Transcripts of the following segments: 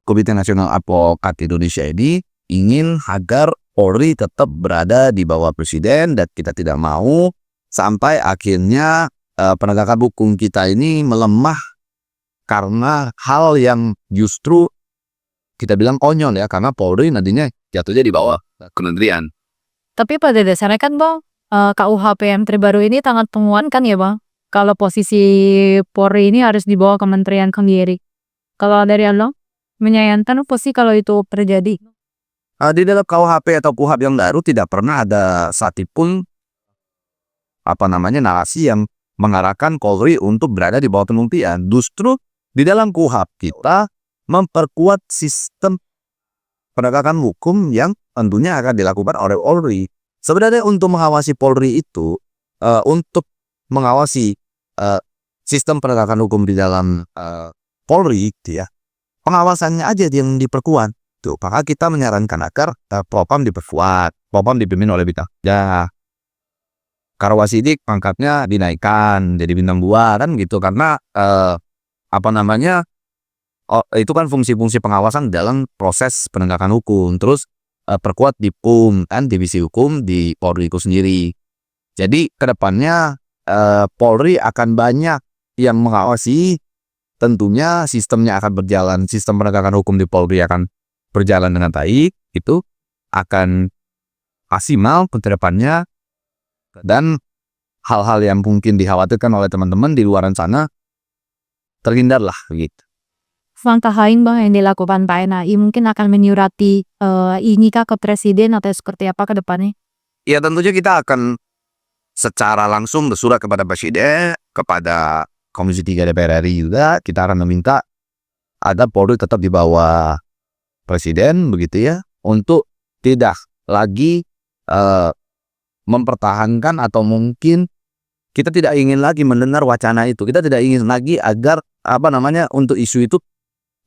Komite Nasional Advokat Indonesia ini ingin agar Polri tetap berada di bawah presiden, dan kita tidak mau sampai akhirnya penegakan hukum kita ini melemah karena hal yang justru kita bilang konyol ya, karena Polri nantinya jatuhnya di bawah kementerian. Tapi pada dasarnya kan Bang, KUHP yang terbaru ini sangat menguatkan ya Bang, kalau posisi Polri ini harus di bawah kementerian sendiri. Kalau dari Allah, menyayangkan apa sih kalau itu terjadi? Di dalam KUHP atau KUHAP yang baru tidak pernah ada satupun narasi yang mengarahkan Polri untuk berada di bawah kementerian. Justru di dalam KUHAP kita memperkuat sistem penegakan hukum yang tentunya akan dilakukan oleh Polri. Sebenarnya untuk mengawasi Polri itu, untuk mengawasi sistem penegakan hukum di dalam Polri, gitu ya, pengawasannya aja yang diperkuat. Tuh, maka kita menyarankan agar Propam diperkuat, Propam dipimpin oleh bintang. Ya, Karawasidik pangkatnya dinaikkan jadi bintang 2 kan gitu, karena itu kan fungsi-fungsi pengawasan dalam proses penegakan hukum. Terus perkuat di PUM kan, divisi hukum di Polri itu sendiri. Jadi kedepannya Polri akan banyak yang mengawasi, tentunya sistemnya akan berjalan, sistem penegakan hukum di Polri akan berjalan dengan baik, itu akan maksimal ke depannya, dan hal-hal yang mungkin dikhawatirkan oleh teman-teman di luar sana terhindarlah gitu. Langkah lain Bang yang dilakukan Pak NAI mungkin akan menyurati ini kah ke presiden atau seperti apa ke depannya? Ya tentunya kita akan secara langsung bersurat kepada presiden, kepada Komisi 3 DPR RI juga. Kita akan meminta agar Polri tetap di bawah presiden begitu ya, untuk tidak lagi mempertahankan, atau mungkin kita tidak ingin lagi mendengar wacana itu. Kita tidak ingin lagi agar untuk isu itu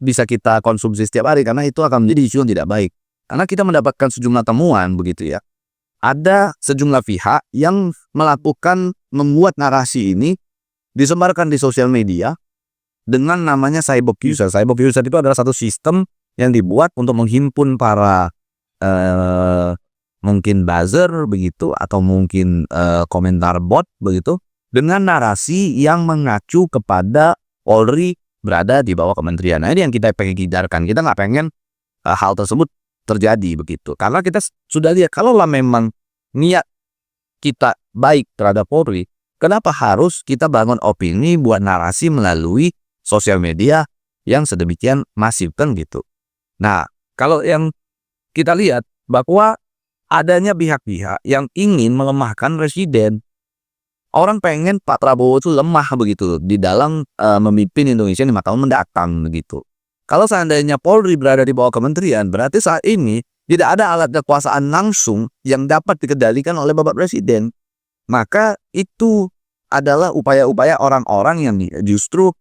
bisa kita konsumsi setiap hari, karena itu akan menjadi isu yang tidak baik. Karena kita mendapatkan sejumlah temuan begitu ya. Ada sejumlah pihak yang membuat narasi ini disebarkan di sosial media dengan namanya cyber user. Cyber user itu adalah satu sistem yang dibuat untuk menghimpun para mungkin buzzer begitu, atau mungkin komentar bot begitu, dengan narasi yang mengacu kepada Polri berada di bawah kementerian. Nah, ini yang kita pengen hindarkan. Kita nggak pengen hal tersebut terjadi begitu. Karena kita sudah lihat, kalaulah memang niat kita baik terhadap Polri, kenapa harus kita bangun opini buat narasi melalui sosial media yang sedemikian masif kan gitu. Nah, kalau yang kita lihat bahwa adanya pihak-pihak yang ingin melemahkan presiden. Orang pengen Pak Prabowo itu lemah begitu di dalam memimpin Indonesia 5 tahun mendatang begitu. Kalau seandainya Polri berada di bawah kementerian, berarti saat ini tidak ada alat kekuasaan langsung yang dapat dikendalikan oleh Bapak Presiden. Maka itu adalah upaya-upaya orang-orang yang justru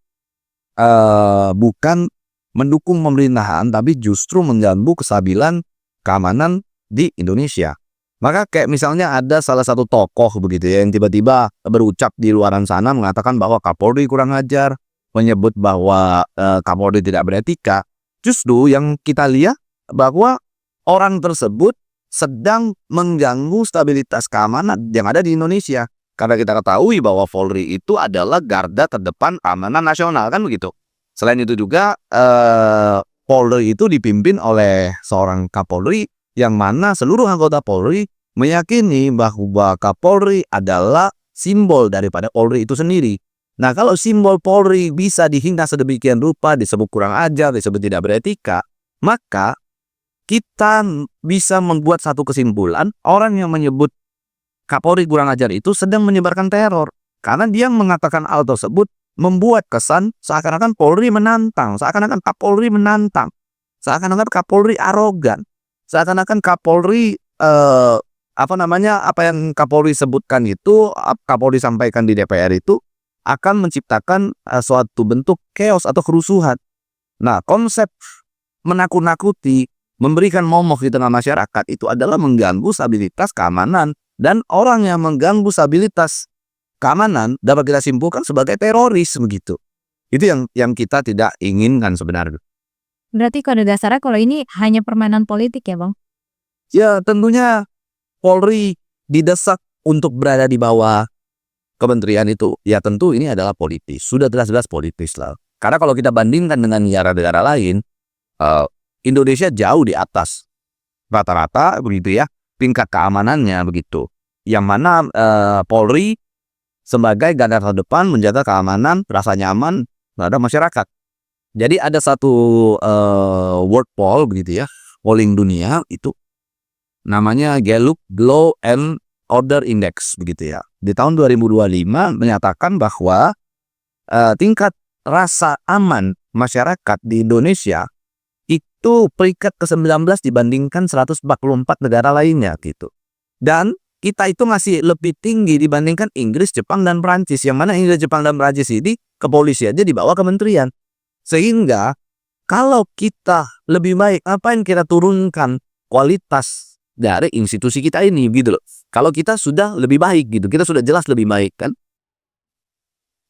bukan mendukung pemerintahan, tapi justru mengganggu kestabilan keamanan di Indonesia. Maka kayak misalnya ada salah satu tokoh begitu ya, yang tiba-tiba berucap di luaran sana mengatakan bahwa Kapolri kurang ajar, menyebut bahwa Kapolri tidak beretika. Justru yang kita lihat bahwa orang tersebut sedang mengganggu stabilitas keamanan yang ada di Indonesia. Karena kita ketahui bahwa Polri itu adalah garda terdepan keamanan nasional kan begitu. Selain itu juga Polri itu dipimpin oleh seorang Kapolri, yang mana seluruh anggota Polri meyakini bahwa Kapolri adalah simbol daripada Polri itu sendiri. Nah, kalau simbol Polri bisa dihina sedemikian rupa, disebut kurang ajar, disebut tidak beretika, maka kita bisa membuat satu kesimpulan, orang yang menyebut Kapolri kurang ajar itu sedang menyebarkan teror. Karena dia mengatakan hal tersebut membuat kesan seakan-akan Polri menantang, seakan-akan Kapolri menantang, seakan-akan Kapolri arogan. Seakan-akan Kapolri apa yang Kapolri sebutkan itu, Kapolri sampaikan di DPR itu akan menciptakan suatu bentuk chaos atau kerusuhan. Nah, konsep menakut-nakuti, memberikan momok di tengah masyarakat itu adalah mengganggu stabilitas keamanan, dan orang yang mengganggu stabilitas keamanan dapat kita simpulkan sebagai teroris begitu. Itu yang kita tidak inginkan sebenarnya. Berarti pada dasarnya kalau ini hanya permainan politik ya Bang? Ya tentunya Polri didesak untuk berada di bawah kementerian itu. Ya tentu ini adalah politis. Sudah jelas-jelas politis lah. Karena kalau kita bandingkan dengan negara-negara lain, Indonesia jauh di atas rata-rata begitu ya, tingkat keamanannya begitu. Yang mana Polri sebagai garda terdepan menjaga keamanan, rasa nyaman terhadap masyarakat. Jadi ada satu world poll begitu ya, polling dunia itu namanya Gallup Law and Order Index begitu ya. Di tahun 2025 menyatakan bahwa tingkat rasa aman masyarakat di Indonesia itu peringkat ke-19 dibandingkan 144 negara lainnya gitu. Dan kita itu masih lebih tinggi dibandingkan Inggris, Jepang, dan Prancis. Yang mana Inggris, Jepang, dan Prancis ini kepolisiannya di bawah kementerian. Sehingga kalau kita lebih baik, apa yang kita turunkan kualitas dari institusi kita ini gitu loh. Kalau kita sudah lebih baik gitu, kita sudah jelas lebih baik kan.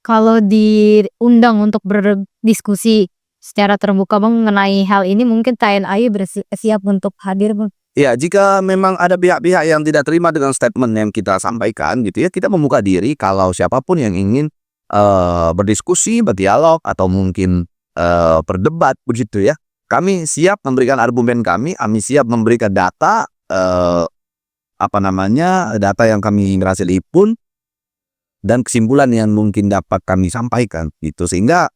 Kalau diundang untuk berdiskusi secara terbuka Bang mengenai hal ini, mungkin TNI bersiap untuk hadir Bang? Ya, jika memang ada pihak-pihak yang tidak terima dengan statement yang kita sampaikan gitu ya, kita membuka diri kalau siapapun yang ingin berdiskusi, berdialog, atau mungkin berdebat begitu ya. Kami siap memberikan argumen kami siap memberikan data, data yang kami berhasil himpun, dan kesimpulan yang mungkin dapat kami sampaikan gitu. Sehingga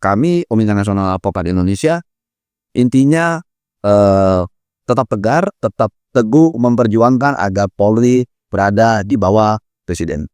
kami Komite Nasional Advokat Indonesia intinya tetap tegar, tetap teguh memperjuangkan agar Polri berada di bawah Presiden.